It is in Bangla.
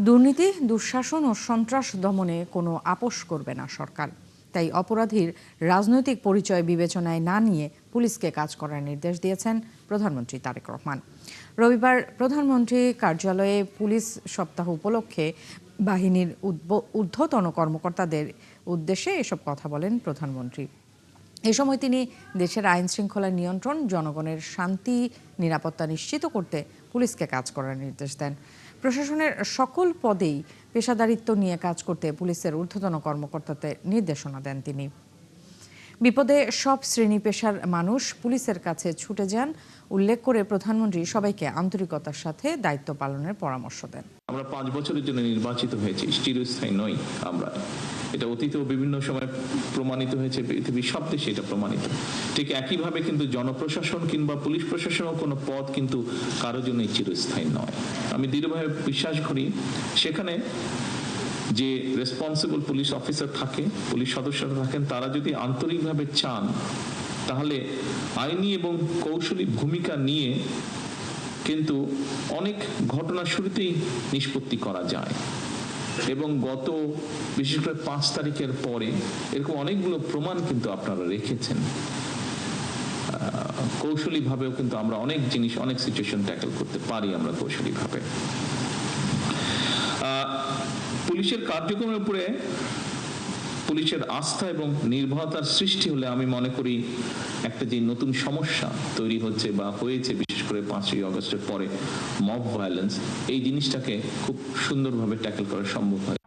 দুর্নীতি, দুঃশাসন ও সন্ত্রাস দমনে কোনো আপোষ করবে না সরকার। তাই অপরাধীর রাজনৈতিক পরিচয় বিবেচনায় না নিয়ে পুলিশকে কাজ করার নির্দেশ দিয়েছেন প্রধানমন্ত্রী তারেক রহমান। রবিবার প্রধানমন্ত্রী কার্যালয়ে পুলিশ সপ্তাহ উপলক্ষে বাহিনীর ঊর্ধ্বতন কর্মকর্তাদের উদ্দেশ্যে এসব কথা বলেন প্রধানমন্ত্রী। এ সময় তিনি দেশের আইন শৃঙ্খলা নিয়ন্ত্রণ, জনগণের শান্তি নিরাপত্তা নিশ্চিত করতে পুলিশকে কাজ করার নির্দেশ দেন। প্রশাসনের সকল পদেই পেশাদারিত্ব নিয়ে কাজ করতে পুলিশের ঊর্ধ্বতন কর্মকর্তাদের নির্দেশনা দেন তিনি। বিপদে সব শ্রেণী পেশার মানুষ পুলিশের কাছে ছুটে যান উল্লেখ করে প্রধানমন্ত্রী সবাইকে আন্তরিকতার সাথে দায়িত্ব পালনের পরামর্শ দেন। আমরা 5 বছরের জন্য নির্বাচিত হয়েছি, চিরস্থায়ী নই আমরা। এটা অতীতেও বিভিন্ন সময় প্রমাণিত হয়েছে, পৃথিবীর সব দেশে এটা প্রমাণিত। ঠিক একইভাবে কিন্তু জনপ্রশাসন কিংবা পুলিশ প্রশাসনও কোনো পদ কিন্তু কারোর জন্যই চিরস্থায়ী নয়। আমি দৃঢ়ভাবে বিশ্বাস করি সেখানে যে রেসপন্সিবল পুলিশ অফিসার থাকে, পুলিশ সদস্যরা থাকেন, তারা যদি আন্তরিকভাবে চান তাহলে আইনি এবং কৌশলী ভূমিকা নিয়ে কিন্তু অনেক ঘটনা শুরুতেই নিষ্পত্তি করা যায়। এবং গত বিশেষ করে 5 তারিখের পরে এরকম অনেকগুলো প্রমাণ কিন্তু আপনারা রেখেছেন। কৌশলী ভাবেও কিন্তু আমরা অনেক জিনিস, অনেক সিচুয়েশন ট্যাকল করতে পারি আমরা কৌশলী ভাবে। পুলিশের কার্যক্রমের উপরে পুলিশের আস্থা এবং নির্ভরতার সৃষ্টি হলে আমি মনে করি একটা যে নতুন সমস্যা তৈরি হচ্ছে বা হয়েছে, বিশেষ করে 5ই আগস্টের পরে মব ভায়োলেন্স, এই জিনিসটাকে খুব সুন্দরভাবে ট্যাকল করা সম্ভব হয়।